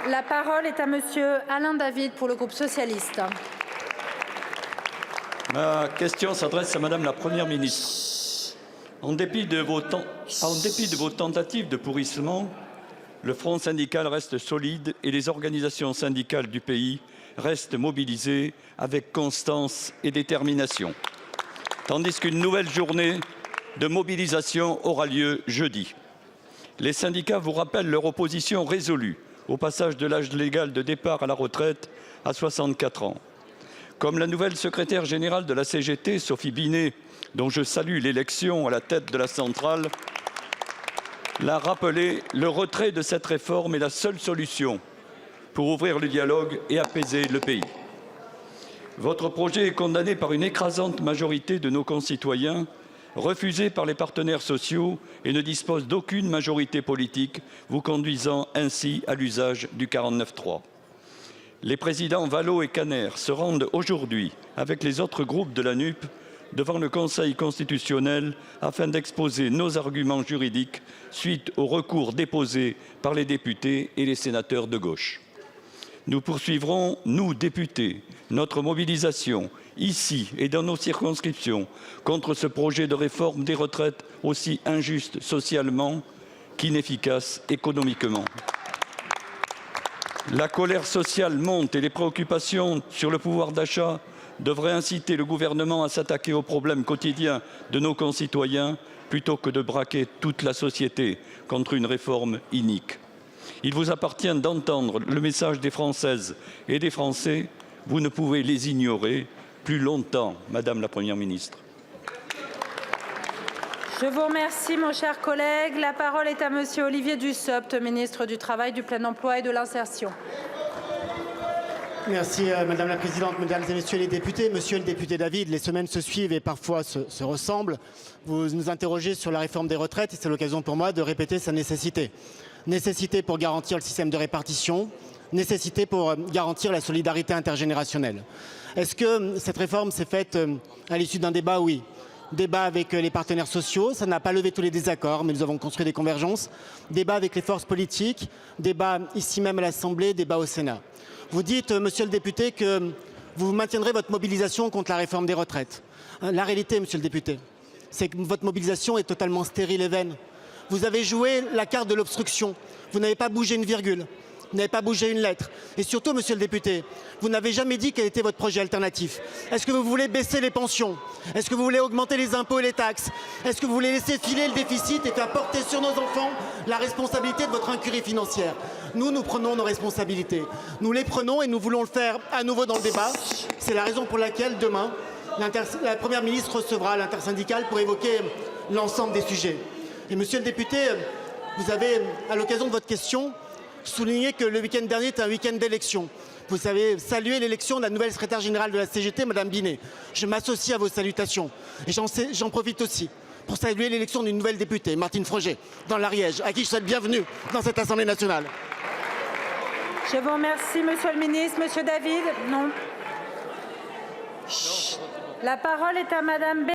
La parole est à monsieur Alain David pour le groupe socialiste. Ma question s'adresse à Madame la Première ministre. En dépit de vos tentatives de pourrissement, le front syndical reste solide et les organisations syndicales du pays restent mobilisées avec constance et détermination. Tandis qu'une nouvelle journée de mobilisation aura lieu jeudi. Les syndicats vous rappellent leur opposition résolue au passage de l'âge légal de départ à la retraite à 64 ans. Comme la nouvelle secrétaire générale de la CGT, Sophie Binet, dont je salue l'élection à la tête de la centrale, l'a rappelé, le retrait de cette réforme est la seule solution pour ouvrir le dialogue et apaiser le pays. Votre projet est condamné par une écrasante majorité de nos concitoyens, refusé par les partenaires sociaux et ne dispose d'aucune majorité politique, vous conduisant ainsi à l'usage du 49.3. Les présidents Vallaud et Kanner se rendent aujourd'hui, avec les autres groupes de la NUP, devant le Conseil constitutionnel afin d'exposer nos arguments juridiques suite aux recours déposés par les députés et les sénateurs de gauche. Nous poursuivrons, nous, députés, notre mobilisation, ici et dans nos circonscriptions, contre ce projet de réforme des retraites aussi injuste socialement qu'inefficace économiquement. La colère sociale monte et les préoccupations sur le pouvoir d'achat devraient inciter le gouvernement à s'attaquer aux problèmes quotidiens de nos concitoyens plutôt que de braquer toute la société contre une réforme inique. Il vous appartient d'entendre le message des Françaises et des Français. Vous ne pouvez les ignorer plus longtemps, Madame la Première ministre. Je vous remercie, mon cher collègue. La parole est à monsieur Olivier Dussopt, ministre du Travail, du Plein Emploi et de l'Insertion. Merci Madame la Présidente, Mesdames et Messieurs les députés. Monsieur le député David, les semaines se suivent et parfois se ressemblent. Vous nous interrogez sur la réforme des retraites et c'est l'occasion pour moi de répéter sa nécessité. Nécessité pour garantir le système de répartition, nécessité pour garantir la solidarité intergénérationnelle. Est-ce que cette réforme s'est faite à l'issue d'un débat? Oui. Débat avec les partenaires sociaux, ça n'a pas levé tous les désaccords, mais nous avons construit des convergences. Débat avec les forces politiques, débat ici même à l'Assemblée, débat au Sénat. Vous dites, monsieur le député, que vous maintiendrez votre mobilisation contre la réforme des retraites. La réalité, monsieur le député, c'est que votre mobilisation est totalement stérile et vaine. Vous avez joué la carte de l'obstruction. Vous n'avez pas bougé une virgule. Vous n'avez pas bougé une lettre. Et surtout, monsieur le député, vous n'avez jamais dit quel était votre projet alternatif. Est-ce que vous voulez baisser les pensions? Est-ce que vous voulez augmenter les impôts et les taxes? Est-ce que vous voulez laisser filer le déficit et faire porter sur nos enfants la responsabilité de votre incurie financière? Nous prenons nos responsabilités. Nous les prenons et nous voulons le faire à nouveau dans le débat. C'est la raison pour laquelle demain, la Première ministre recevra l'intersyndicale pour évoquer l'ensemble des sujets. Et monsieur le député, vous avez, à l'occasion de votre question, souligné que le week-end dernier était un week-end d'élection. Vous avez salué l'élection de la nouvelle secrétaire générale de la CGT, Madame Binet. Je m'associe à vos salutations. Et j'en profite aussi pour saluer l'élection d'une nouvelle députée, Martine Froger, dans l'Ariège, à qui je souhaite bienvenue dans cette Assemblée nationale. Je vous remercie, monsieur le ministre. Monsieur David, non. La parole est à Madame